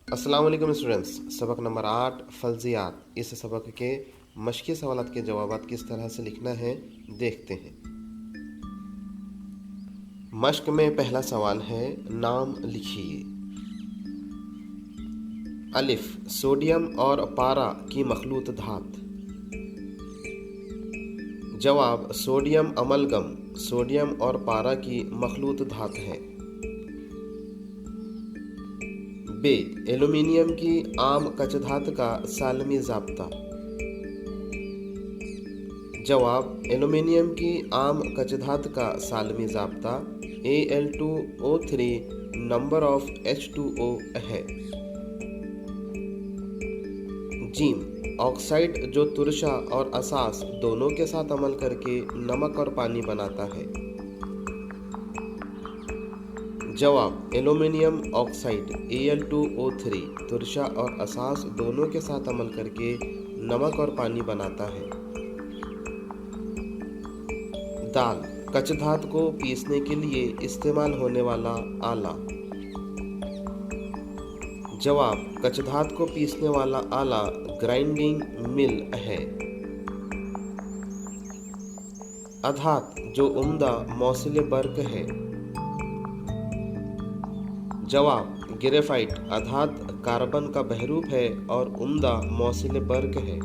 अस्सलाम वालेकुम स्टूडेंट्स। सबक नंबर 8 फल्जियात। इस सबक के मशक़ी सवालात के जवाबात किस तरह से लिखना है देखते हैं। मश्क में पहला सवाल है, नाम लिखिए। अलिफ, सोडियम और पारा की मखलूत धात। जवाब, सोडियम अमलगम सोडियम और पारा की मखलूत धात है। बे, एल्यूमीनियम की आम कचधात का सालमी ज़ाब्ता। जवाब, एल्यूमीनियम की आम कचधात का Salmi ज़ाब्ता Al2O3 number of H2O है। जीम, ऑक्साइड जो तुरशा और असास दोनों के साथ अमल करके नमक और पानी बनाता है। जवाब, एल्यूमीनियम ऑक्साइड Al2O3 तुरशा और असास दोनों के साथ अमल करके नमक और पानी बनाता है। दाल, कचधात को पीसने के लिए इस्तेमाल होने वाला आला। जवाब, कचधात को पीसने वाला आला ग्राइंडिंग मिल है। अधात जो उम्दा मौसिल बर्क है। जवाब, ग्रेफाइट अधात कार्बन का बहरूप है और उम्दा मौसिल बर्क है।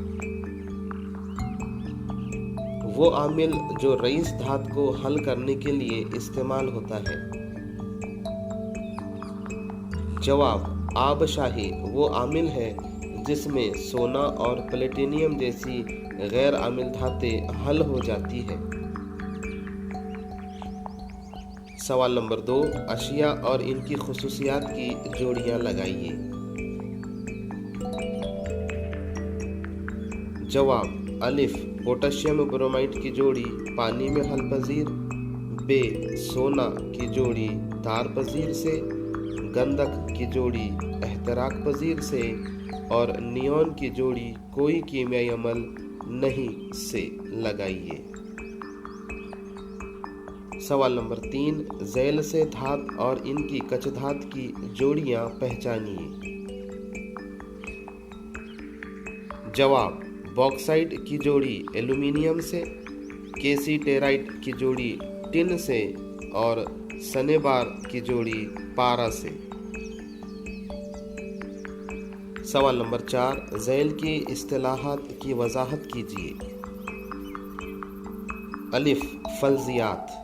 वो आमिल जो रईस धात को हल करने के लिए इस्तेमाल होता है। जवाब, आबशाही वो आमिल है जिसमें सोना और प्लेटिनियम जैसी गैर आमिल धातें हल हो जाती है। सवाल नंबर 2, अशिया और इनकी खुसूसियात की जोड़ियां लगाइए। जवाब, अलिफ, पोटेशियम ब्रोमाइड की जोड़ी पानी में हल पजीर। बे, सोना की जोड़ी तार पजीर से। गंधक की जोड़ी एहतराक पजीर से। और नियॉन की जोड़ी कोई कीमियाई अमल नहीं से लगाइए। सवाल नंबर 3, झैल से धात और इनकी कचधात की जोड़ियां पहचानिए। जवाब, बॉक्साइट की जोड़ी एल्यूमीनियम से। केसीटेराइट की जोड़ी टिन से। और सनेबार की जोड़ी पारा से। सवाल नंबर 4, झैल की इस्तिलाहात की वजाहत कीजिए। अलिफ, फल्जियात।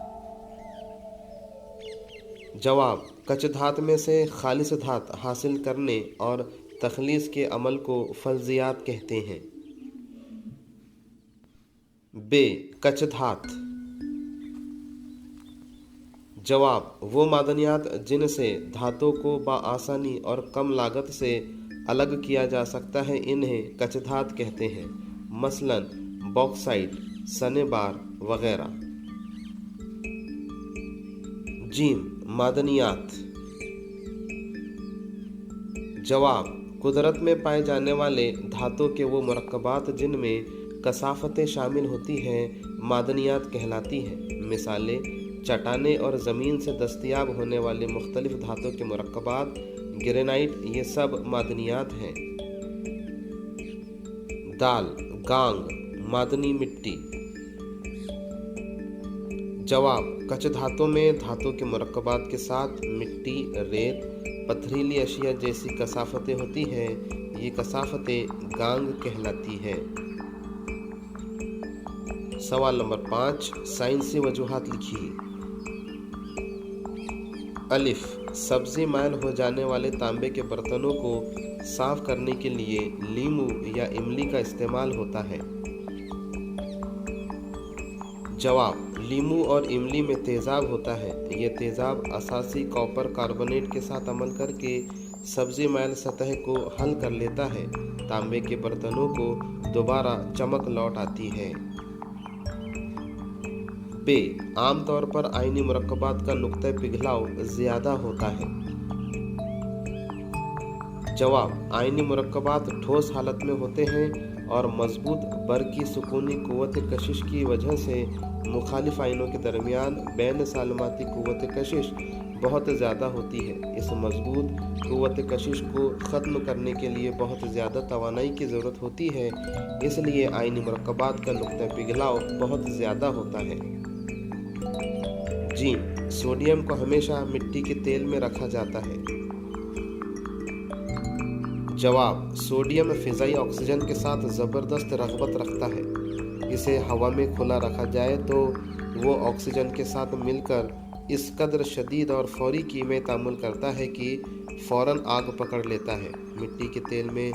जवाब, कचधात में से खालिस धात हासिल करने और तखलीस के अमल को फल्जियात कहते हैं। बे, कचधात। जवाब, वो मादनियात जिनसे धातों को बआसानी और कम लागत से अलग किया जा सकता है इन्हें कचधात कहते हैं, मसलन बॉक्साइट, सनेबार वगैरह। जीम, मादनियात। जवाब, कुदरत में पाए जाने वाले धातों के वो मरकबात जिनमें कसाफतें शामिल होती हैं मादनियात कहलाती हैं। मिसालें, चट्टानें और ज़मीन से दस्तयाब होने वाले मुख्तलिफ धातों के मरकबात, ग्रेनाइट, ये सब मादनियात हैं। दाल, गांग, मादनी मिट्टी। जवाब, कचधातों में धातों के मरकबात के साथ मिट्टी, रेत, पथरीली अशिया जैसी कसाफतें होती हैं। ये कसाफतें गांग कहलाती हैं। सवाल नंबर 5, साइंसी वजूहात लिखिए। अलिफ, सब्जी मायल हो जाने वाले तांबे के बर्तनों को साफ करने के लिए लीमू या इमली का इस्तेमाल होता है। जवाब, लीमू और इमली में तेज़ाब होता है। ये तेज़ाब असासी कॉपर कार्बोनेट के साथ अमल करके सब्जी मैल सतह को हल कर लेता है। तांबे के बर्तनों को दोबारा चमक लौट आती है। बे, आमतौर पर आयनी मुरक्कबात का नुक्ता पिघलाव ज़्यादा होता है। जवाब, आयनी मुरक्कबात ठोस हालत में होते हैं और मजबूत बर की सुकूनी कुव्वत कशिश की वजह से मुखालिफ आयनों के दरमियान बैन सालमाती कुव्वत कशिश बहुत ज़्यादा होती है। इस मजबूत क़ुव्वत कशिश को ख़त्म करने के लिए बहुत ज़्यादा तवानाई की ज़रूरत होती है, इसलिए आयनी मरकबात का नुक्ता पिघलाव बहुत ज़्यादा होता है। जी, सोडियम को हमेशा मिट्टी के तेल में रखा जाता है। जवाब, सोडियम फ़िज़ाई ऑक्सीजन के साथ ज़बरदस्त रग़बत रखता है। इसे हवा में खुला रखा जाए तो वो ऑक्सीजन के साथ मिलकर इस कदर शदीद और फौरी कीमियाई तामुल करता है कि फ़ौरन आग पकड़ लेता है। मिट्टी के तेल में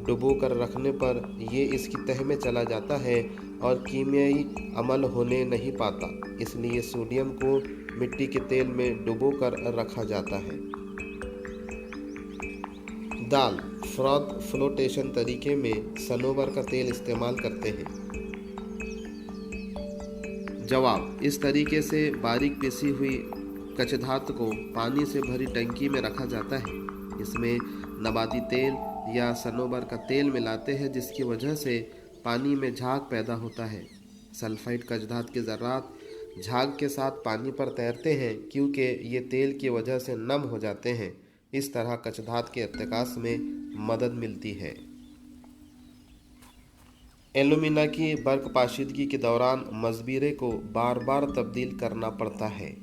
डुबो कर रखने पर यह इसकी तह में चला जाता है और कीमियाई अमल होने नहीं पाता, इसलिए सोडियम को मिट्टी के तेल में डुबो कर रखा जाता है। दाल फ्रॉथ फ्लोटेशन तरीके में सनोवर का तेल इस्तेमाल करते हैं। जवाब, इस तरीके से बारीक पिसी हुई कचधातु को पानी से भरी टंकी में रखा जाता है। इसमें नबाती तेल या सनोवर का तेल मिलाते हैं, जिसकी वजह से पानी में झाग पैदा होता है। सल्फाइड कचधातु के ज़र्रात झाग के साथ पानी पर तैरते हैं क्योंकि ये तेल की वजह से नम हो जाते हैं। इस तरह कचधातु के इर्तिकास में मदद मिलती है। एल्यूमिना की बर्क पाशीदगी के दौरान मज़बीरे को बार बार तब्दील करना पड़ता है।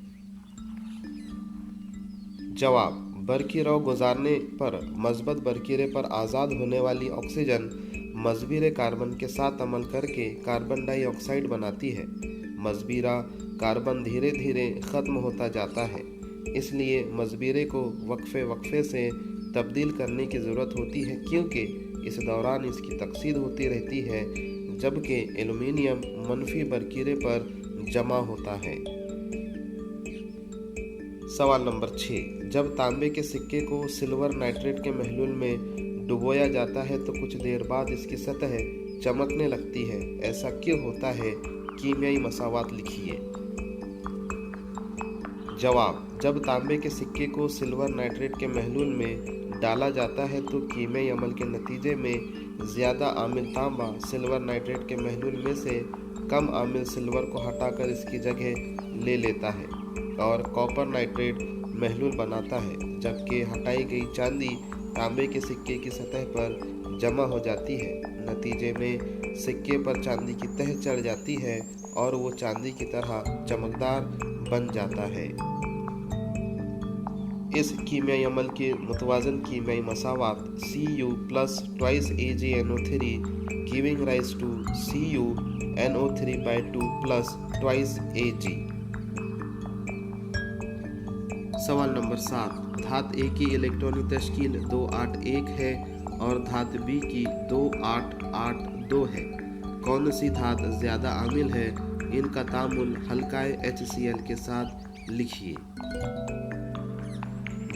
जवाब, बरकी रौ गुजारने पर मज़बत बरकीरे पर आज़ाद होने वाली ऑक्सीजन मज़बीरे कार्बन के साथ अमल करके कार्बन डाइऑक्साइड बनाती है। मज़बीरा कार्बन धीरे धीरे ख़त्म होता जाता है, इसलिए मज़बीरे को वक्फे से तब्दील करने की ज़रूरत होती है क्योंकि इस दौरान इसकी तकसीद होती रहती है, जबकि एल्यूमीनियम मनफी बरकीरे पर जमा होता है। सवाल नंबर 6, जब तांबे के सिक्के को सिल्वर नाइट्रेट के महलूल में डुबोया जाता है तो कुछ देर बाद इसकी सतह चमकने लगती है। ऐसा क्यों होता है? कीमियाई मसावात लिखिए। जवाब, जब तांबे के सिक्के को सिल्वर नाइट्रेट के महलूल में डाला जाता है तो कीमियाई अमल के नतीजे में ज़्यादा आमिल तांबा सिल्वर नाइट्रेट के महलूल में से कम आमिल सिल्वर को हटाकर इसकी जगह ले लेता है और कॉपर नाइट्रेट महलूल बनाता है, जबकि हटाई गई चांदी तांबे के सिक्के की सतह पर जमा हो जाती है। नतीजे में सिक्के पर चांदी की तह चढ़ जाती है और वो चांदी की तरह चमकदार बन जाता है। इस कीमियाई अमल के मुतवाज़न कीमियाई मसावात Cu plus twice AgNO3 giving rise to CuNO3/2 plus twice Ag। सवाल नंबर 7, धात A की इलेक्ट्रॉनिक तश्कील 281 है और धात B की 2882 है। कौन सी धात ज़्यादा आमिल है? इनका तामुल हल्काए HCl के साथ लिखिए।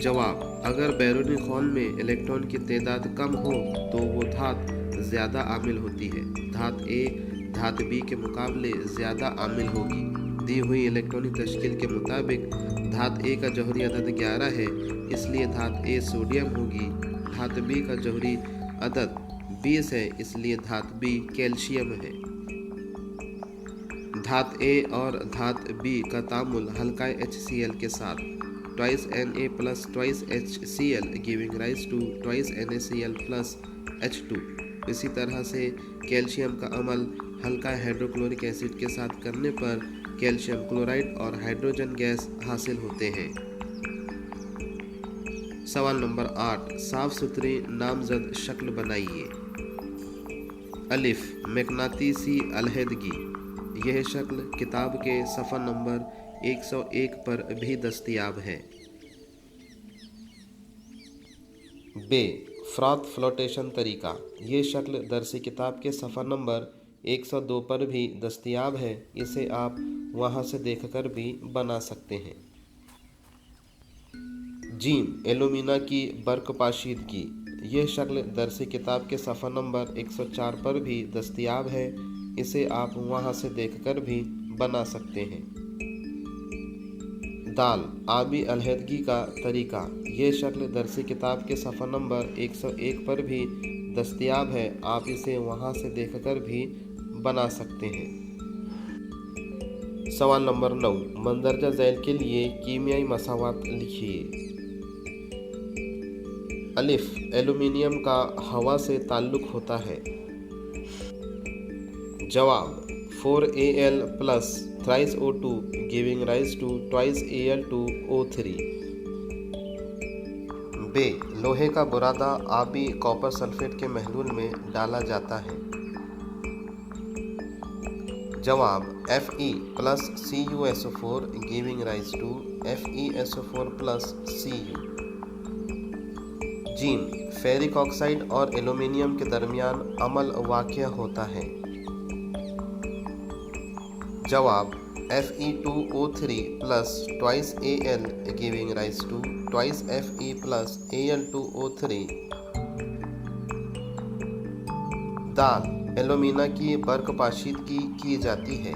जवाब, अगर बैरूनी खौल में इलेक्ट्रॉन की तादाद कम हो तो वो धात ज़्यादा आमिल होती है। धात A धात B के मुकाबले ज़्यादा आमिल होगी। दी हुई इलेक्ट्रॉनिक तश्कील के मुताबिक धात A का जौहरी अदद 11 है, इसलिए धात A सोडियम होगी। धात B का जौहरी अदद 20 है, इसलिए धात B कैल्शियम है। धात A और धात B का तामुल हल्काए HCl के साथ twice Na plus twice HCl giving rise to twice NaCl plus H2। इसी तरह से कैल्शियम का अमल हल्का हाइड्रोक्लोरिक एसिड के साथ करने पर कैल्शियम क्लोराइड और हाइड्रोजन गैस हासिल होते हैं। सवाल नंबर 8, साफ सुथरी नामजद शक्ल बनाइए। अलिफ, मैग्नातीसी अलहदगी। यह शक्ल किताब के सफ़ा नंबर 101 पर भी दस्तयाब है। बे, फ्रॉथ फ्लोटेशन तरीका। ये शक्ल दरसी किताब के सफ़ा नंबर 102 पर भी दस्तयाब है। इसे आप वहाँ से देखकर भी बना सकते हैं। जीम, एल्यूमिना की बर्क पाशीदगी। ये शक्ल दरसी किताब के सफ़ा नंबर 104 पर भी दस्तयाब है। इसे आप वहाँ से देखकर भी बना सकते हैं। दाल, आबी अलहदगी का तरीका। ये शक्ल दरसी किताब के सफ़ा नंबर 101 पर भी दस्तयाब है। आप इसे वहाँ से देखकर भी बना सकते हैं। सवाल नंबर 9, मंदरजा झैल के लिए कीमियाई मसावात लिखिए। अलिफ, एल्यूमीनियम का हवा से ताल्लुक होता है। जवाब 4Al plus thrice O2 giving rise to twice Al2O3। बे, लोहे का बुरादा आबी कॉपर सल्फेट के महलूल में डाला जाता है। जवाब Fe plus CuSO4 giving rise to FeSO4 plus Cu। Gym, ferric oxide और एल्यूमीनियम के दरमियान अमल वाक़या होता है। जवाब Fe2O3 plus twice Al giving rise to twice Fe plus Al2O3। Dal, alumina की बर्कपाशीदगी की जाती है।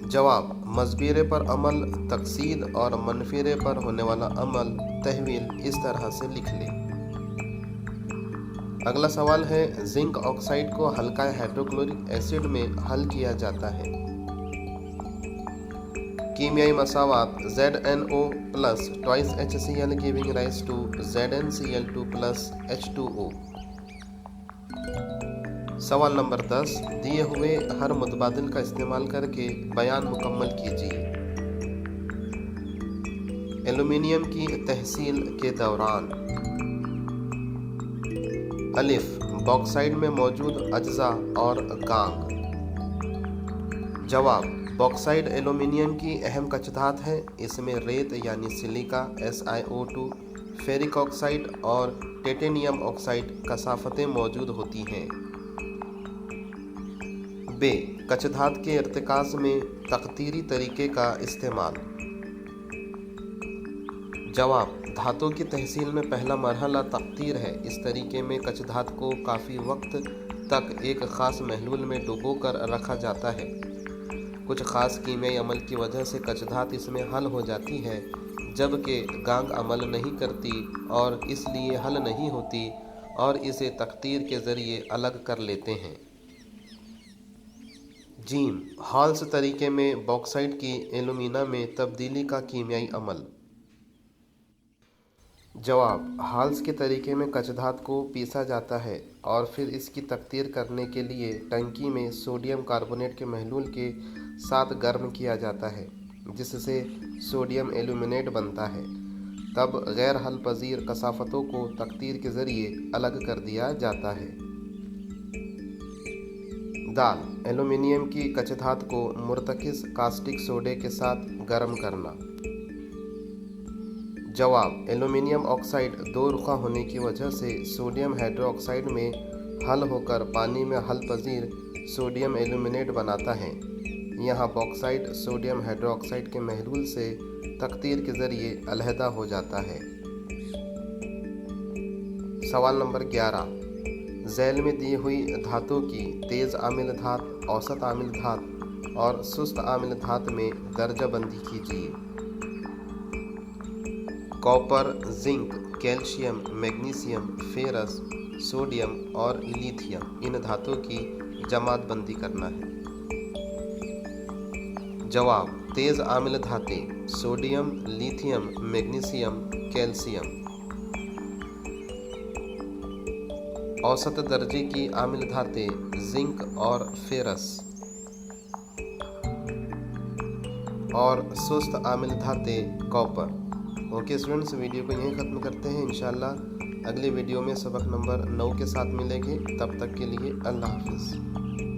जवाब मजबीरे पर अमल तकसीद और मनफिरे पर होने वाला अमल तहवील इस तरह से लिख ले। अगला सवाल है, जिंक ऑक्साइड को हल्का हाइड्रोक्लोरिक एसिड में हल किया जाता है। कीमियाई मसावात ZnO plus twice HCl giving rise to ZnCl2 plus H2O। सवाल नंबर 10, दिए हुए हर मुतबादिल का इस्तेमाल करके बयान मुकम्मल कीजिए। एल्यूमीनियम की तहसील के दौरान। अलिफ, बॉक्साइड में मौजूद अज्जा और गांग। जवाब बॉक्साइड एल्यूमीनियम की अहम कचधात है। इसमें रेत यानी सिलिका SiO2, फेरिक ऑक्साइड और टिटेनियम ऑक्साइड कसाफतें मौजूद होती हैं। बे, कचधात के इर्तिकाज़ में तकतीरी तरीके का इस्तेमाल। जवाब धातु की तहसील में पहला मरहला तकतीर है। इस तरीके में कचधात को काफ़ी वक्त तक एक ख़ास महलूल में डुबो कर रखा जाता है। कुछ ख़ास कीमियाई अमल की वजह से कचधात इसमें हल हो जाती है, जबकि गांग अमल नहीं करती और इसलिए हल नहीं होती और इसे तकतीर के ज़रिए अलग कर लेते हैं। जीम, हॉल्स तरीके में बॉक्साइड की एल्यूमिना में तब्दीली का कीमियाई अमल। जवाब हॉल्स के तरीके में कचधात को पीसा जाता है और फिर इसकी तकतीर करने के लिए टंकी में सोडियम कार्बोनेट के महलूल के साथ गर्म किया जाता है, जिससे सोडियम एल्यूमिनेट बनता है। तब गैर हल पजीर कसाफतों को तकतीर के ज़रिए अलग कर दिया जाता है। दाल, एल्यूमीनियम की कचधात को मुर्तकिज़ कास्टिक सोडे के साथ गर्म करना। जवाब एल्यूमीनियम ऑक्साइड दो रुखा होने की वजह से सोडियम हाइड्रोक्साइड में हल होकर पानी में हल पजीर सोडियम एल्यूमिनेट बनाता है। यहाँ बॉक्साइड सोडियम हाइड्रोक्साइड के महलूल से तकतीर के ज़रिए अलहदा हो जाता है। सवाल नंबर 11, झैल में दी हुई धातु की तेज़ आमिल धात, औसत आमिल धात और सुस्त आमिल धात में दर्जा बंदी कीजिए। Copper, zinc, calcium, magnesium, ferrous, sodium और लिथियम इन धातुओं की जमात बंदी करना है। जवाब तेज़ आमिल धातें सोडियम, लिथियम, मैग्नीशियम, कैल्शियम। औसत दर्जे की आमिल धातें जिंक और फेरस और सुस्त आमिल धातें कॉपर। ओके स्टूडेंट्स, वीडियो को यहीं ख़त्म करते हैं। इंशाल्लाह अगले वीडियो में सबक नंबर 9 के साथ मिलेंगे। तब तक के लिए अल्लाह हाफिज़।